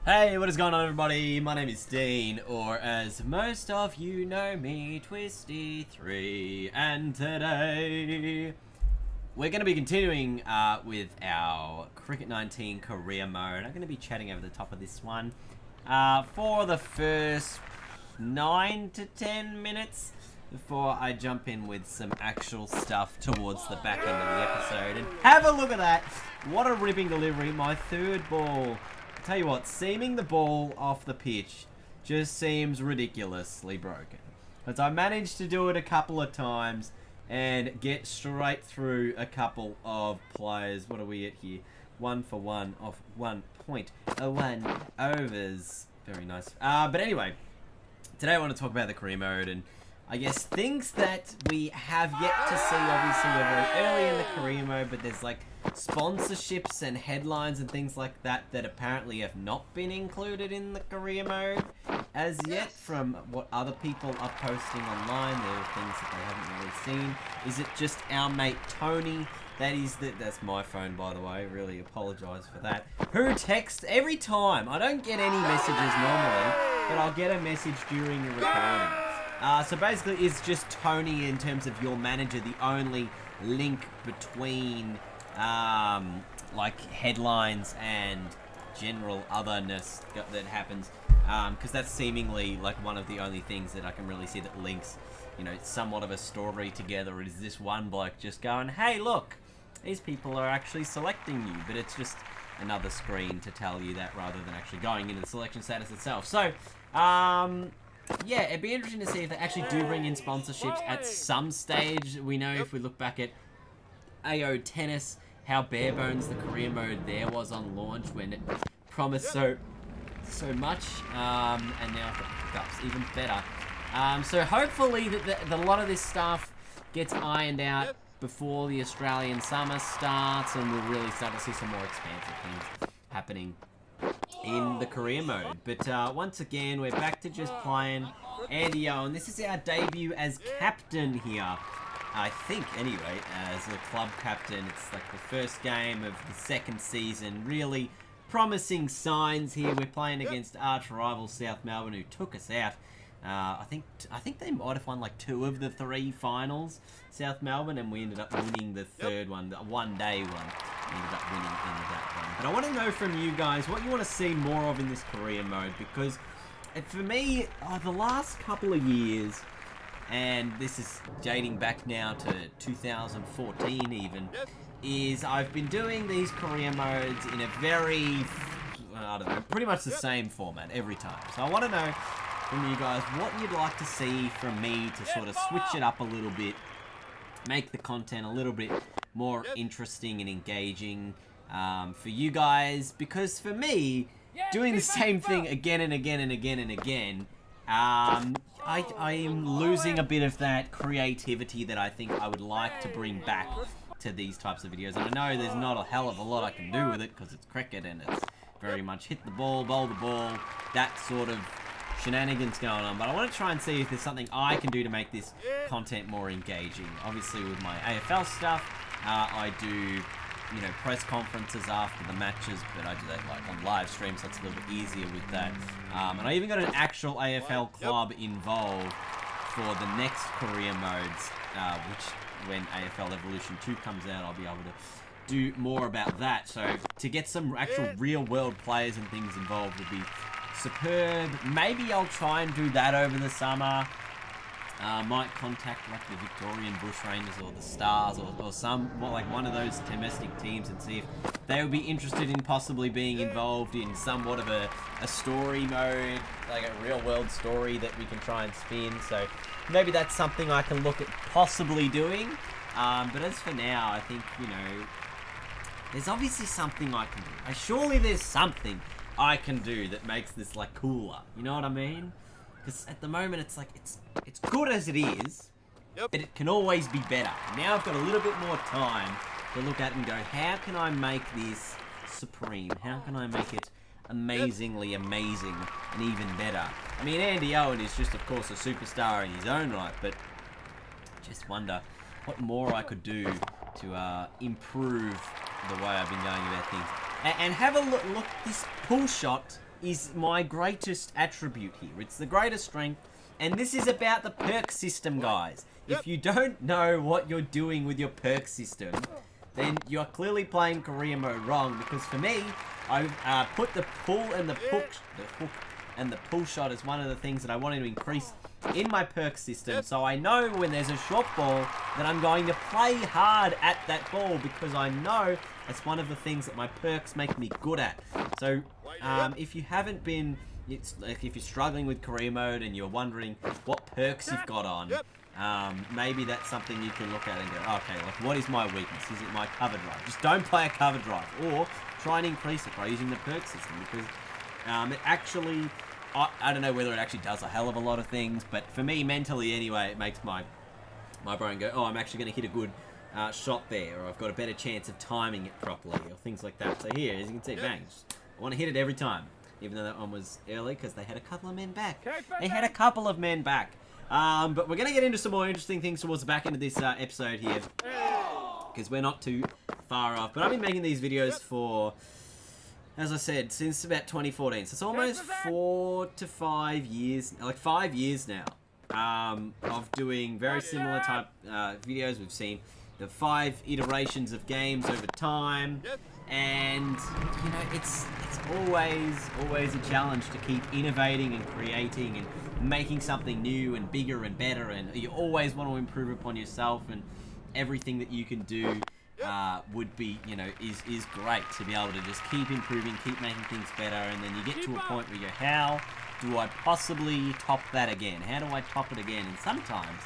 Hey, what is going on, everybody? My name is Dean, or as most of you know me, Twisty3, and today we're going to be continuing with our Cricket 19 career mode. I'm going to be chatting over the top of this one for the first 9 to 10 minutes before I jump in with some actual stuff towards the back end of the episode. And have a look at that! What a ripping delivery, my third ball. Tell you what, seaming the ball off the pitch just seems ridiculously broken. But I managed to do it a couple of times and get straight through a couple of players. What are we at here? 1 for 1 off 1.01 overs. Very nice. But anyway, today I want to talk about the career mode and I guess things that we have yet to see. Obviously, we're very early in the career mode, but there's like sponsorships and headlines and things like that that apparently have not been included in the career mode as yet from what other people are posting online. There are things that they haven't really seen. Is it just our mate Tony? That's my phone, by the way. Really apologise for that. Who texts every time? I don't get any messages normally, but I'll get a message during the recording. So basically, it's just Tony in terms of your manager, the only link between like headlines and general otherness that happens, because that's seemingly like one of the only things that I can really see that links, you know, somewhat of a story together. Is this one bloke just going, hey, look, these people are actually selecting you, but it's just another screen to tell you that rather than actually going into the selection status itself. So, yeah, it'd be interesting to see if they actually do bring in sponsorships at some stage. We know if we look back at AO Tennis, how bare bones the career mode there was on launch when it promised so much, and now the pickups even better. So hopefully that a lot of this stuff gets ironed out before the Australian summer starts, and we'll really start to see some more expansive things happening in the career mode. But once again, we're back to just playing Andy Owen. This is our debut as captain here, I think, anyway, as a club captain. It's like the first game of the second season. Really promising signs here. We're playing against arch rival South Melbourne, who took us out. I think they might have won like 2 of the 3 finals, South Melbourne, and we ended up winning the third one, the one-day one. We ended up winning in that one. But I want to know from you guys what you want to see more of in this career mode, because for me, the last couple of years, and this is dating back now to 2014 even, is I've been doing these career modes in a very, I don't know, pretty much the same format every time. So I want to know from you guys what you'd like to see from me to sort of switch it up a little bit, make the content a little bit more interesting and engaging for you guys, because for me, doing the same thing again and again and again and again, I am losing a bit of that creativity that I think I would like to bring back to these types of videos. And I know there's not a hell of a lot I can do with it because it's cricket and it's very much hit the ball, bowl the ball, that sort of shenanigans going on. But I want to try and see if there's something I can do to make this content more engaging. Obviously with my AFL stuff, I do, you know, press conferences after the matches, but I do that like on live stream, so it's a little bit easier with that. And I even got an actual AFL club involved for the next career modes, which when AFL Evolution 2 comes out, I'll be able to do more about that. So to get some actual real world players and things involved would be superb. Maybe I'll try and do that over the summer. Might contact like the Victorian Bushrangers or the Stars or some, like one of those domestic teams and see if they would be interested in possibly being involved in somewhat of a story mode, like a real world story that we can try and spin. So maybe that's something I can look at possibly doing. But as for now, I think, you know, there's obviously something I can do. Surely there's something I can do that makes this like cooler. You know what I mean? Because at the moment it's like it's good as it is, but it can always be better. Now I've got a little bit more time to look at it and go, how can I make this supreme? How can I make it amazingly amazing and even better? I mean, Andy Owen is just, of course, a superstar in his own right, but I just wonder what more I could do to improve the way I've been going about things. And have a look, this pull shot is my greatest attribute here. It's the greatest strength. And this is about the perk system, guys. If you don't know what you're doing with your perk system, then you're clearly playing career mode wrong. Because for me, I put the pull and the hook and the pull shot as one of the things that I wanted to increase in my perk system. So I know when there's a short ball that I'm going to play hard at that ball, because I know that's one of the things that my perks make me good at. So if you haven't been, if you're struggling with career mode and you're wondering what perks you've got on, maybe that's something you can look at and go, okay, like, what is my weakness? Is it my cover drive? Just don't play a cover drive, or try and increase it by using the perk system, because it actually, I don't know whether it actually does a hell of a lot of things, but for me, mentally anyway, it makes my brain go, oh, I'm actually going to hit a good shot there, or I've got a better chance of timing it properly, or things like that. So here, as you can see, bang, I want to hit it every time, even though that one was early, because they had a couple of men back. They had a couple of men back. But we're going to get into some more interesting things towards the back end of this episode here, because we're not too far off. But I've been making these videos for, as I said, since about 2014. So it's almost 4 to 5 years, like 5 years now, of doing very similar type videos. We've seen the 5 iterations of games over time, and you know, it's always a challenge to keep innovating and creating and making something new and bigger and better, and you always want to improve upon yourself, and everything that you can do would be, you know, is great to be able to just keep improving, keep making things better, and then you get to a point where you go, how do I possibly top that again? How do I top it again? And sometimes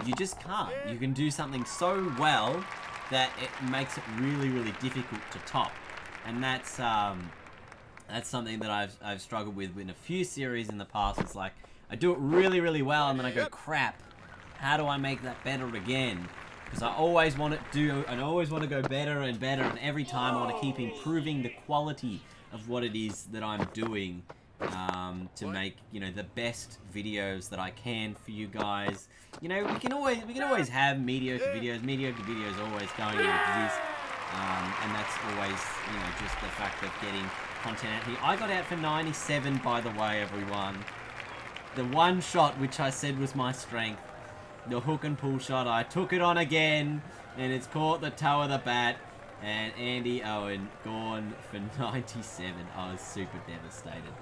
you just can't. You can do something so well that it makes it really, really difficult to top, and that's something that I've struggled with in a few series in the past. It's like, I do it really, really well, and then I go, crap, how do I make that better again? Because I always want to go better and better, and every time I want to keep improving the quality of what it is that I'm doing, to make, you know, the best videos that I can for you guys. You know, we can always have mediocre videos. Mediocre videos are always going to exist, and that's always, you know, just the fact of getting content out here. I got out for 97, by the way, everyone. The one shot which I said was my strength, the hook and pull shot, I took it on again, and it's caught the toe of the bat, and Andy Owen gone for 97. I was super devastated,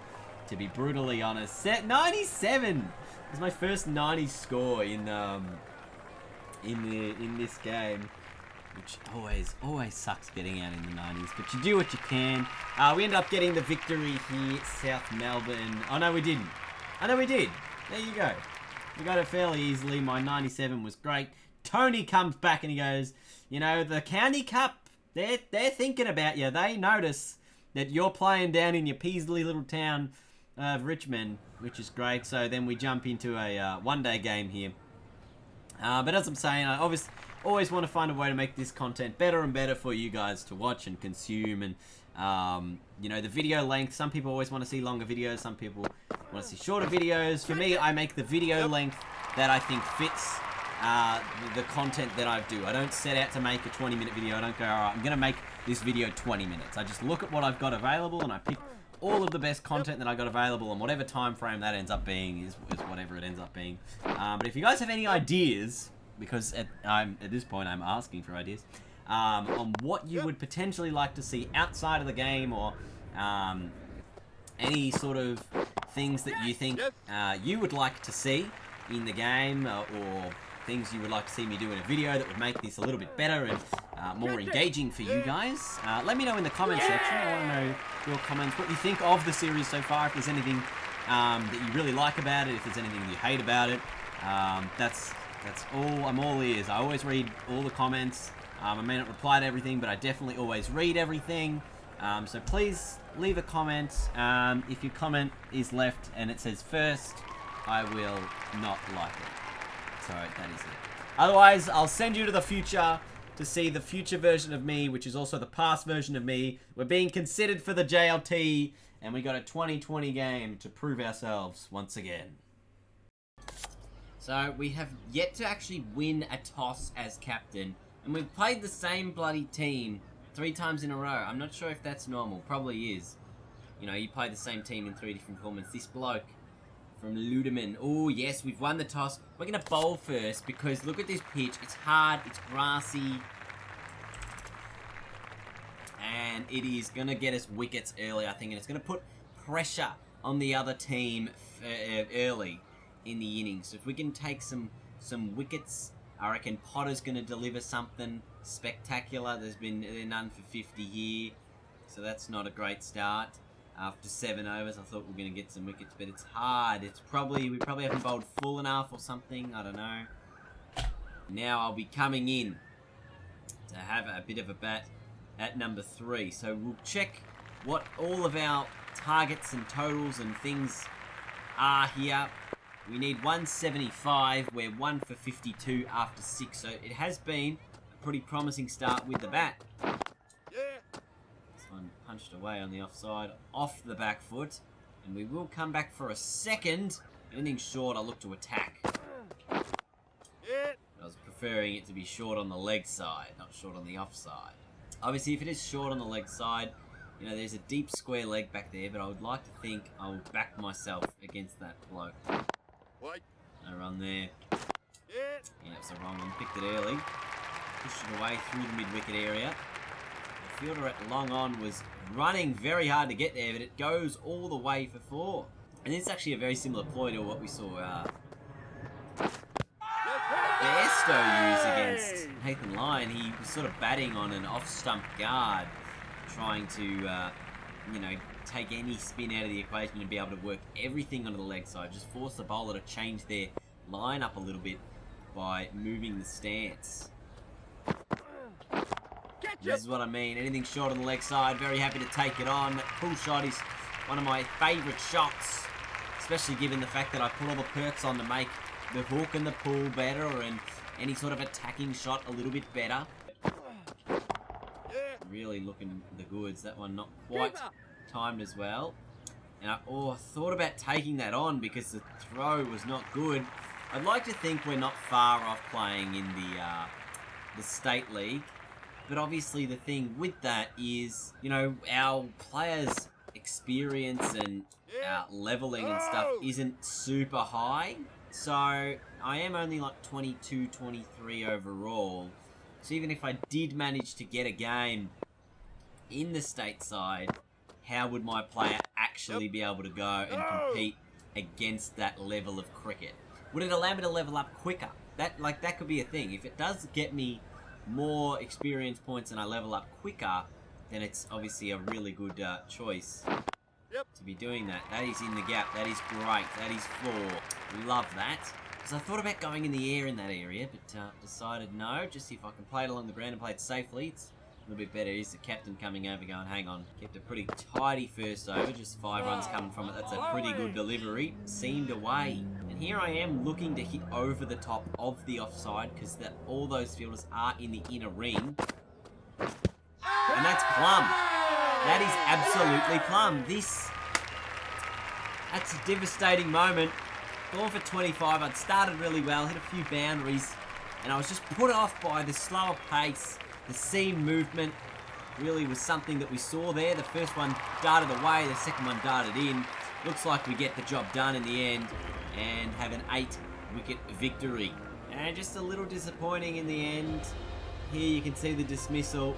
to be brutally honest. Set 97! It was my first 90 score in this game, which always sucks getting out in the 90s, but you do what you can. We ended up getting the victory here, South Melbourne. Oh no, we didn't. I know we did. There you go. We got it fairly easily. My 97 was great. Tony comes back and he goes, you know, the County Cup, they're thinking about you. They notice that you're playing down in your Peasley little town of Richmond, which is great. So then we jump into a one-day game here. But as I'm saying, I always want to find a way to make this content better and better for you guys to watch and consume. And, you know, the video length, some people always want to see longer videos. Some people want to see shorter videos. For me, I make the video length that I think fits the content that I do. I don't set out to make a 20-minute video. I don't go, alright, I'm going to make this video 20 minutes. I just look at what I've got available and I pick all of the best content that I got available, and whatever time frame that ends up being is whatever it ends up being. But if you guys have any ideas, because at this point I'm asking for ideas, on what you would potentially like to see outside of the game, or any sort of things that you think you would like to see in the game, or things you would like to see me do in a video that would make this a little bit better and more engaging for you guys, let me know in the comment section. I want to know your comments, what you think of the series so far, if there's anything that you really like about it, if there's anything you hate about it. That's all. I'm all ears. I always read all the comments. I may not reply to everything, but I definitely always read everything. So please leave a comment. If your comment is left and it says first, I will not like it. So that is it. Otherwise, I'll send you to the future to see the future version of me, which is also the past version of me. We're being considered for the JLT, and we got a 2020 game to prove ourselves once again. So we have yet to actually win a toss as captain, and we've played the same bloody team 3 times in a row. I'm not sure if that's normal. Probably is. You know, you play the same team in 3 different formats. This bloke from Ludeman. Oh, yes, we've won the toss. We're going to bowl first because look at this pitch. It's hard. It's grassy. And it is going to get us wickets early, I think. And it's going to put pressure on the other team early in the innings. So if we can take some wickets, I reckon Potter's going to deliver something spectacular. There's none for 50 here. So that's not a great start. After 7 overs, I thought we were going to get some wickets, but it's hard. We probably haven't bowled full enough or something. I don't know. Now I'll be coming in to have a bit of a bat at number 3. So we'll check what all of our targets and totals and things are here. We need 175. We're 1 for 52 after 6. So it has been a pretty promising start with the bat. One punched away on the offside, off the back foot, and we will come back for a second. Anything short, I look to attack. I was preferring it to be short on the leg side, not short on the offside. Obviously, if it is short on the leg side, you know, there's a deep square leg back there, but I would like to think I'll back myself against that bloke. No run there. Yeah, it's a wrong one. Picked it early. Pushed it away through the mid-wicket area. Fielder at long on was running very hard to get there, but it goes all the way for 4. And it's actually a very similar ploy to what we saw Bairstow use against Nathan Lyon. He was sort of batting on an off-stump guard, trying to, you know, take any spin out of the equation and be able to work everything onto the leg side. Just force the bowler to change their line up a little bit by moving the stance. This is what I mean. Anything short on the leg side, very happy to take it on. That pull shot is one of my favourite shots, especially given the fact that I put all the perks on to make the hook and the pull better and any sort of attacking shot a little bit better. Really looking the goods. That one not quite timed as well. And I thought about taking that on because the throw was not good. I'd like to think we're not far off playing in the State League. But obviously the thing with that is, you know, our players' experience and our leveling and stuff isn't super high. So I am only like 22, 23 overall. So even if I did manage to get a game in the state side, how would my player actually be able to go and compete against that level of cricket? Would it allow me to level up quicker? That could be a thing. If it does get me more experience points and I level up quicker, then it's obviously a really good choice to be doing that. That is in the gap. That is great. That is 4. Love that. Because I thought about going in the air in that area, but decided no. Just see if I can play it along the ground and play it safely. It's a little bit better. Here's the captain coming over going, hang on. Kept a pretty tidy first over. Just 5 runs coming from it. That's a pretty good delivery. Seamed away. And here I am looking to hit over the top of the offside because all those fielders are in the inner ring. And that's plum. That is absolutely plum. That's a devastating moment. Going for 25. I'd started really well, hit a few boundaries, and I was just put off by the slower pace. The seam movement really was something that we saw there. The first one darted away, the second one darted in. Looks like we get the job done in the end and have an 8-wicket victory. And just a little disappointing in the end. Here you can see the dismissal.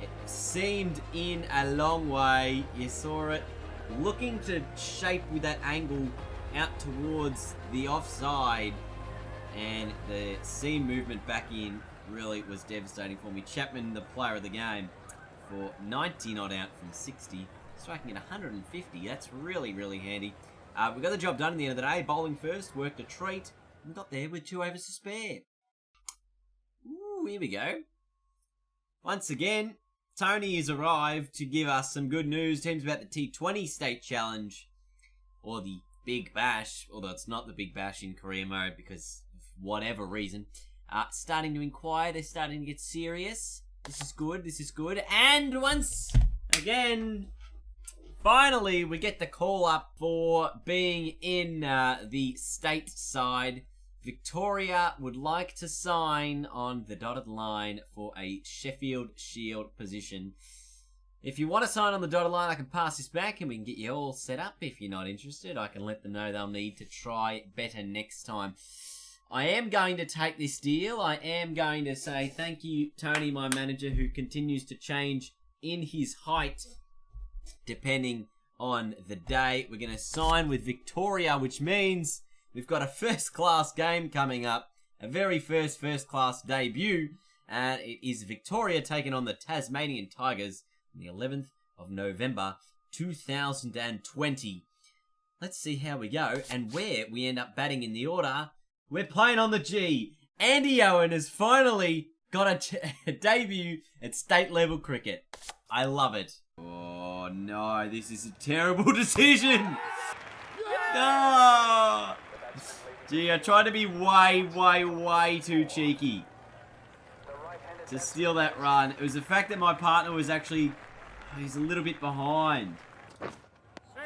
It seamed in a long way. You saw it looking to shape with that angle out towards the offside, and the seam movement back in really was devastating for me. Chapman, the player of the game, for 90 not out from 60, striking at 150. That's really, really handy. We got the job done in the end of the day. Bowling first, worked a treat, and got there with 2 overs to spare. Ooh, here we go. Once again, Tony has arrived to give us some good news. Teams about the T20 State Challenge, or the Big Bash, although it's not the Big Bash in career mode because of whatever reason. Starting to inquire, they're starting to get serious. This is good, this is good. And once again, finally, we get the call up for being in the state side. Victoria would like to sign on the dotted line for a Sheffield Shield position. If you want to sign on the dotted line, I can pass this back and we can get you all set up. If you're not interested, I can let them know they'll need to try better next time. I am going to take this deal. I am going to say thank you, Tony, my manager, who continues to change in his height depending on the day. We're going to sign with Victoria, which means we've got a first-class game coming up. A very first-class debut. And it is Victoria taking on the Tasmanian Tigers on the 11th of November, 2020. Let's see how we go and where we end up batting in the order. We're playing on the G. Andy Owen has finally got a debut at state-level cricket. I love it. Oh, no, this is a terrible decision. No. Gee, I tried to be way too cheeky to steal that run. It was the fact that my partner was actually... he's a little bit behind.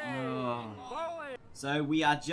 Oh. So we are just...